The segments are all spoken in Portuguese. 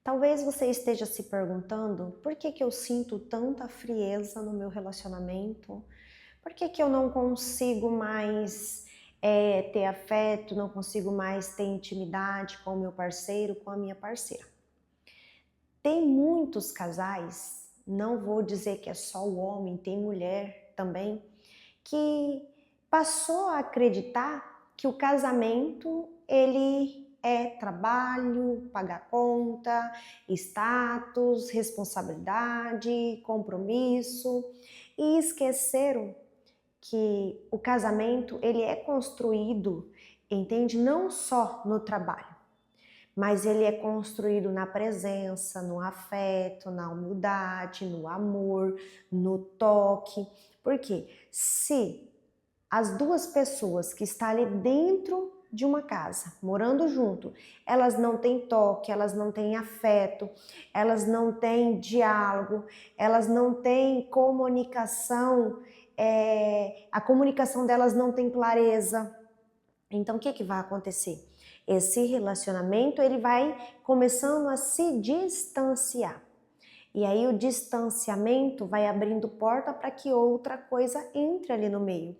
Talvez você esteja se perguntando por que que eu sinto tanta frieza no meu relacionamento? Por que que eu não consigo mais ter afeto, não consigo mais ter intimidade com o meu parceiro, com a minha parceira? Tem muitos casais, não vou dizer que é só o homem, tem mulher também, que passou a acreditar que o casamento ele é trabalho, pagar conta, status, responsabilidade, compromisso e esqueceram que o casamento ele é construído, entende? Não só no trabalho, mas ele é construído na presença, no afeto, na humildade, no amor, no toque. Por quê? Se as duas pessoas que estão ali dentro de uma casa, morando junto, elas não têm toque, elas não têm afeto, elas não têm diálogo, elas não têm comunicação, a comunicação delas não tem clareza. Então, o que que vai acontecer? Esse relacionamento, ele vai começando a se distanciar. E aí o distanciamento vai abrindo porta para que outra coisa entre ali no meio.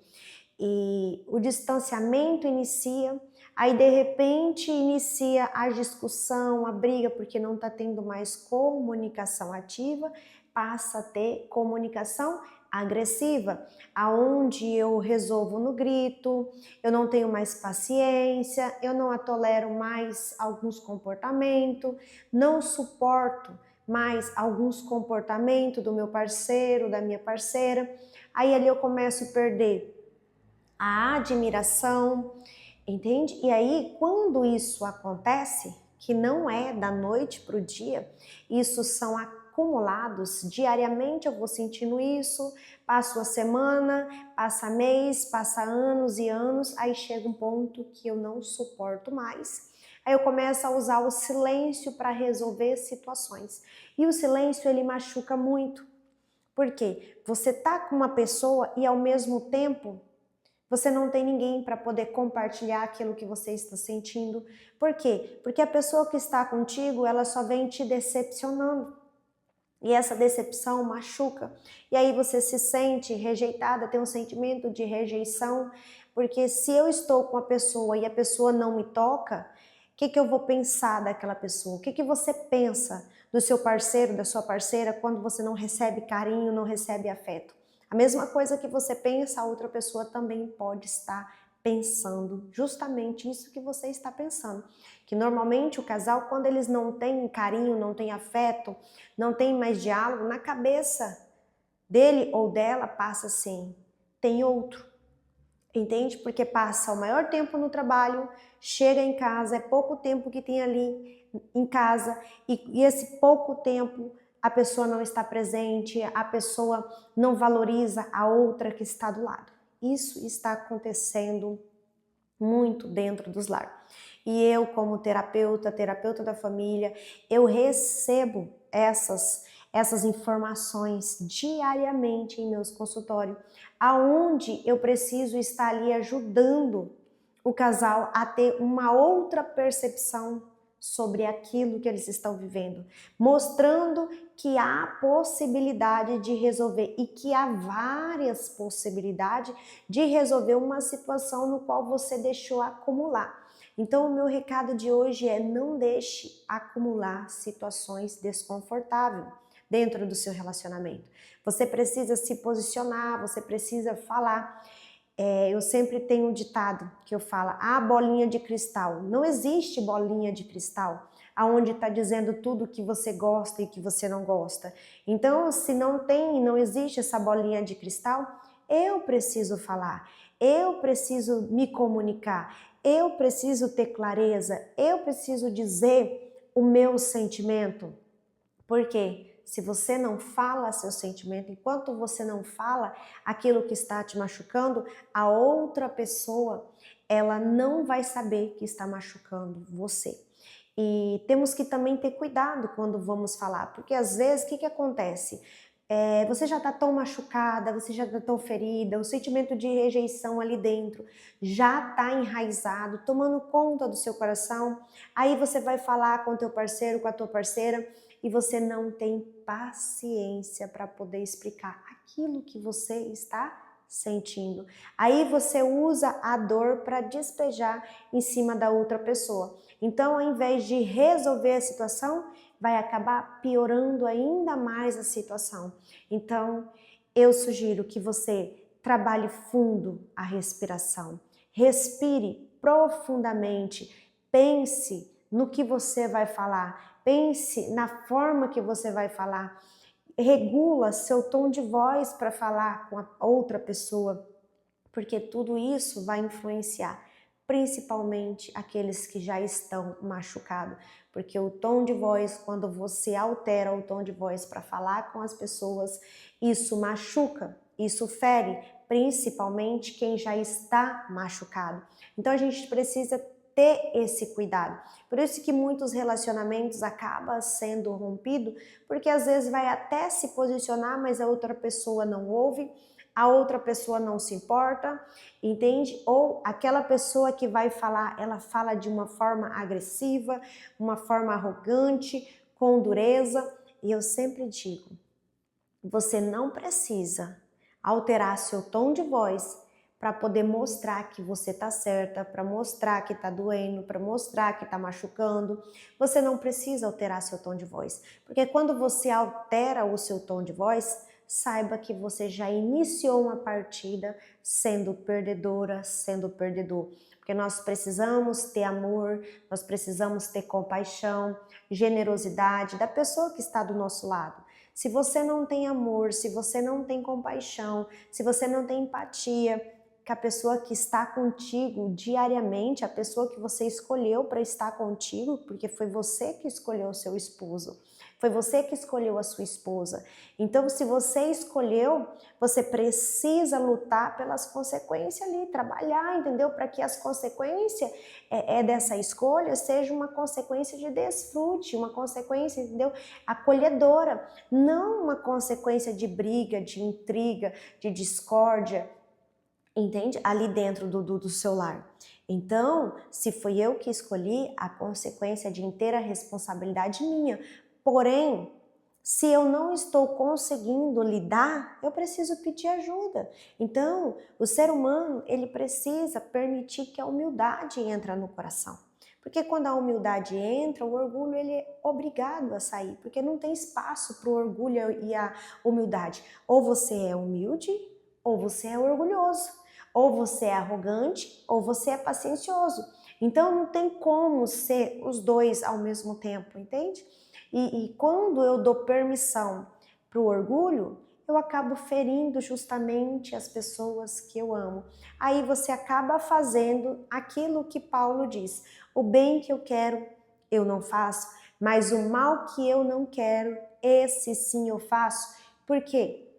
E o distanciamento inicia, aí de repente inicia a discussão, a briga, porque não está tendo mais comunicação ativa, passa a ter comunicação agressiva, aonde eu resolvo no grito, eu não tenho mais paciência, eu não tolero mais alguns comportamentos, não suporto mais alguns comportamentos do meu parceiro, da minha parceira, aí ali eu começo a perder a admiração, entende? E aí, quando isso acontece, que não é da noite para o dia, isso são acumulados, diariamente eu vou sentindo isso, passo a semana, passa mês, passa anos e anos, aí chega um ponto que eu não suporto mais. Aí eu começo a usar o silêncio para resolver situações. E o silêncio, ele machuca muito. Por quê? Você tá com uma pessoa e ao mesmo tempo você não tem ninguém para poder compartilhar aquilo que você está sentindo. Por quê? Porque a pessoa que está contigo, ela só vem te decepcionando. E essa decepção machuca. E aí você se sente rejeitada, tem um sentimento de rejeição. Porque se eu estou com a pessoa e a pessoa não me toca, o que que eu vou pensar daquela pessoa? O que que você pensa do seu parceiro, da sua parceira, quando você não recebe carinho, não recebe afeto? A mesma coisa que você pensa, a outra pessoa também pode estar pensando justamente isso que você está pensando. Que normalmente o casal, quando eles não têm carinho, não têm afeto, não tem mais diálogo, na cabeça dele ou dela passa assim, tem outro. Entende? Porque passa o maior tempo no trabalho, chega em casa, é pouco tempo que tem ali em casa, e esse pouco tempo a pessoa não está presente, a pessoa não valoriza a outra que está do lado. Isso está acontecendo muito dentro dos lares. E eu, como terapeuta da família, eu recebo essas informações diariamente em meus consultórios, aonde eu preciso estar ali ajudando o casal a ter uma outra percepção sobre aquilo que eles estão vivendo, mostrando que há possibilidade de resolver e que há várias possibilidades de resolver uma situação no qual você deixou acumular. Então, o meu recado de hoje é: não deixe acumular situações desconfortáveis dentro do seu relacionamento. Você precisa se posicionar, você precisa falar. Eu sempre tenho um ditado que eu falo: a bolinha de cristal. Não existe bolinha de cristal aonde está dizendo tudo que você gosta e que você não gosta. Então, se não existe essa bolinha de cristal, eu preciso falar, eu preciso me comunicar, eu preciso ter clareza, eu preciso dizer o meu sentimento. Porque se você não fala seu sentimento, enquanto você não fala aquilo que está te machucando, a outra pessoa, ela não vai saber que está machucando você. E temos que também ter cuidado quando vamos falar, porque às vezes o que acontece? você já está tão machucada, você já está tão ferida, o sentimento de rejeição ali dentro já está enraizado, tomando conta do seu coração. Aí você vai falar com o teu parceiro, com a tua parceira, e você não tem paciência para poder explicar aquilo que você está sentindo. Aí você usa a dor para despejar em cima da outra pessoa. Então, ao invés de resolver a situação, vai acabar piorando ainda mais a situação. Então, eu sugiro que você trabalhe fundo a respiração. Respire profundamente. Pense no que você vai falar. Pense na forma que você vai falar. Regula seu tom de voz para falar com a outra pessoa, porque tudo isso vai influenciar, principalmente aqueles que já estão machucados, porque o tom de voz, quando você altera o tom de voz para falar com as pessoas, isso machuca, isso fere, principalmente quem já está machucado. Então a gente precisa ter esse cuidado. Por isso que muitos relacionamentos acabam sendo rompidos, porque às vezes vai até se posicionar, mas a outra pessoa não ouve, a outra pessoa não se importa, entende? Ou aquela pessoa que vai falar, ela fala de uma forma agressiva, uma forma arrogante, com dureza. E eu sempre digo, você não precisa alterar seu tom de voz para poder mostrar que você tá certa, para mostrar que tá doendo, para mostrar que tá machucando. Você não precisa alterar seu tom de voz, porque quando você altera o seu tom de voz, saiba que você já iniciou uma partida sendo perdedora, sendo perdedor. Porque nós precisamos ter amor, nós precisamos ter compaixão, generosidade da pessoa que está do nosso lado. Se você não tem amor, se você não tem compaixão, se você não tem empatia, que a pessoa que está contigo diariamente, a pessoa que você escolheu para estar contigo, porque foi você que escolheu o seu esposo, foi você que escolheu a sua esposa. Então, se você escolheu, você precisa lutar pelas consequências ali, trabalhar, entendeu? Para que as consequências dessa escolha seja uma consequência de desfrute, uma consequência, entendeu? Acolhedora, não uma consequência de briga, de intriga, de discórdia, entende? Ali dentro do seu lar. Então, se foi eu que escolhi, a consequência é de inteira responsabilidade minha. Porém, se eu não estou conseguindo lidar, eu preciso pedir ajuda. Então, o ser humano, ele precisa permitir que a humildade entre no coração. Porque quando a humildade entra, o orgulho ele é obrigado a sair, porque não tem espaço para o orgulho e a humildade. Ou você é humilde, ou você é orgulhoso. Ou você é arrogante, ou você é paciencioso. Então não tem como ser os dois ao mesmo tempo, entende? E quando eu dou permissão para o orgulho, eu acabo ferindo justamente as pessoas que eu amo. Aí você acaba fazendo aquilo que Paulo diz: o bem que eu quero, eu não faço, mas o mal que eu não quero, esse sim eu faço. Por quê?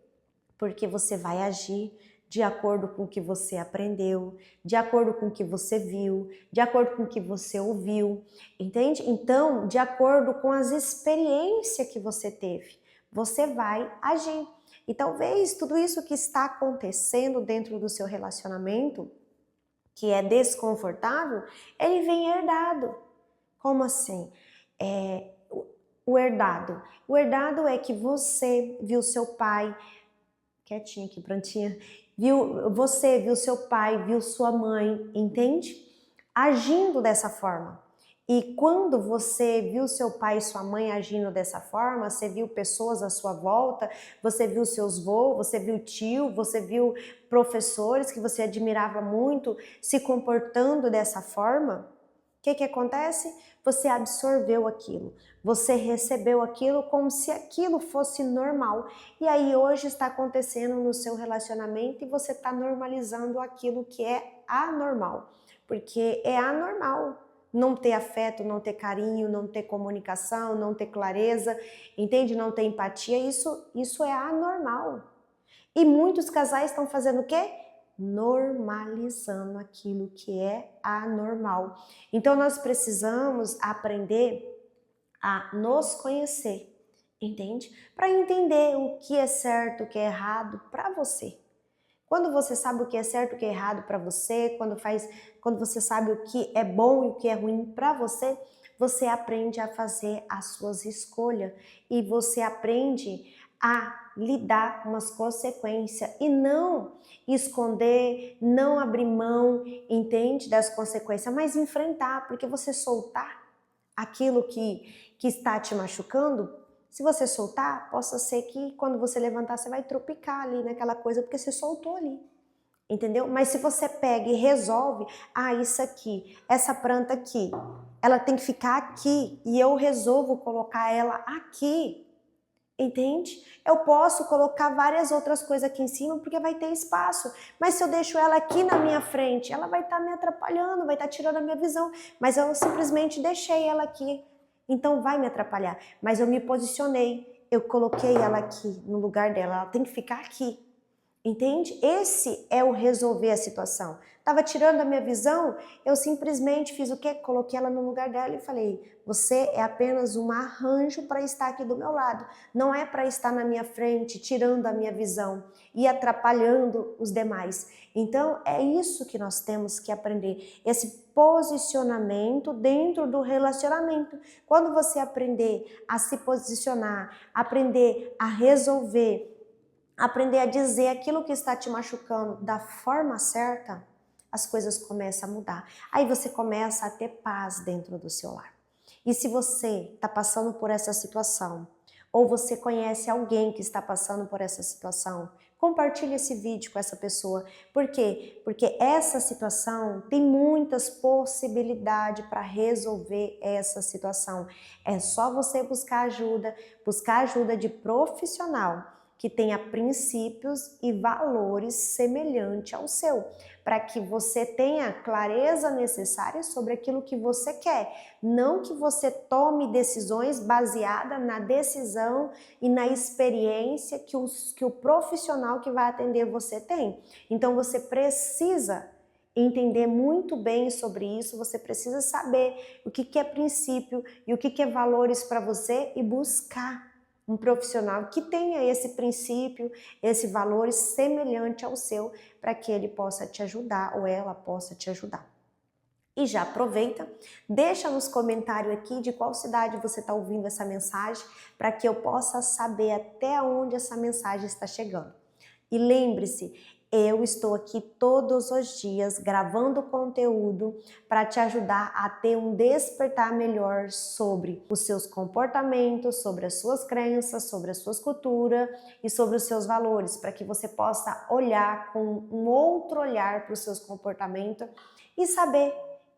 Porque você vai agir de acordo com o que você aprendeu, de acordo com o que você viu, de acordo com o que você ouviu, entende? Então, de acordo com as experiências que você teve, você vai agir. E talvez tudo isso que está acontecendo dentro do seu relacionamento, que é desconfortável, ele vem herdado. Como assim? O herdado. O herdado é que você viu seu pai, quietinha aqui, prontinha, viu seu pai, viu sua mãe, entende? Agindo dessa forma. E quando você viu seu pai e sua mãe agindo dessa forma, você viu pessoas à sua volta, você viu seus avós, você viu tio, você viu professores que você admirava muito se comportando dessa forma, o que acontece? Você absorveu aquilo, você recebeu aquilo como se aquilo fosse normal. E aí hoje está acontecendo no seu relacionamento e você está normalizando aquilo que é anormal. Porque é anormal não ter afeto, não ter carinho, não ter comunicação, não ter clareza, entende? Não ter empatia, isso é anormal. E muitos casais estão fazendo o quê? Normalizando aquilo que é anormal. Então nós precisamos aprender a nos conhecer entende? Para entender o que é certo, o que é errado para você. Quando você sabe o que é certo e o que é errado para você, quando você sabe o que é bom e o que é ruim para você, você aprende a fazer as suas escolhas e você aprende a lidar com as consequências e não esconder, não abrir mão, entende, das consequências, mas enfrentar, porque você soltar aquilo que está te machucando, se você soltar, possa ser que quando você levantar, você vai tropicar ali naquela coisa, porque você soltou ali, entendeu? Mas se você pega e resolve, isso aqui, essa planta aqui, ela tem que ficar aqui, e eu resolvo colocar ela aqui, entende? Eu posso colocar várias outras coisas aqui em cima, porque vai ter espaço, mas se eu deixo ela aqui na minha frente, ela vai estar me atrapalhando, vai estar tirando a minha visão, mas eu simplesmente deixei ela aqui, então vai me atrapalhar, mas eu me posicionei, eu coloquei ela aqui no lugar dela, ela tem que ficar aqui, entende? Esse é o resolver a situação. Estava tirando a minha visão, eu simplesmente fiz o quê? Coloquei ela no lugar dela e falei, você é apenas um arranjo para estar aqui do meu lado. Não é para estar na minha frente, tirando a minha visão e atrapalhando os demais. Então, é isso que nós temos que aprender. Esse posicionamento dentro do relacionamento. Quando você aprender a se posicionar, aprender a resolver, aprender a dizer aquilo que está te machucando da forma certa, as coisas começam a mudar. Aí você começa a ter paz dentro do seu lar. E se você está passando por essa situação, ou você conhece alguém que está passando por essa situação, compartilhe esse vídeo com essa pessoa. Por quê? Porque essa situação tem muitas possibilidades para resolver essa situação. É só você buscar ajuda de profissional que tenha princípios e valores semelhantes ao seu, para que você tenha a clareza necessária sobre aquilo que você quer, não que você tome decisões baseadas na decisão e na experiência que o profissional que vai atender você tem. Então você precisa entender muito bem sobre isso, você precisa saber o que é princípio e o que é valores para você e buscar um profissional que tenha esse princípio, esse valor semelhante ao seu, para que ele possa te ajudar ou ela possa te ajudar. E já aproveita, deixa nos comentários aqui de qual cidade você está ouvindo essa mensagem, para que eu possa saber até onde essa mensagem está chegando. E lembre-se, eu estou aqui todos os dias gravando conteúdo para te ajudar a ter um despertar melhor sobre os seus comportamentos, sobre as suas crenças, sobre as suas culturas e sobre os seus valores, para que você possa olhar com um outro olhar para os seus comportamentos e saber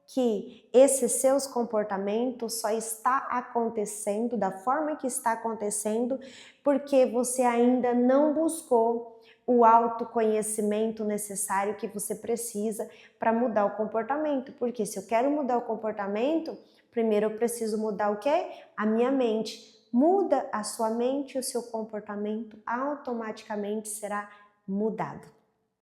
que esses seus comportamentos só está acontecendo da forma que está acontecendo porque você ainda não buscou o autoconhecimento necessário que você precisa para mudar o comportamento. Porque se eu quero mudar o comportamento, primeiro eu preciso mudar o quê? A minha mente. Muda a sua mente e o seu comportamento automaticamente será mudado.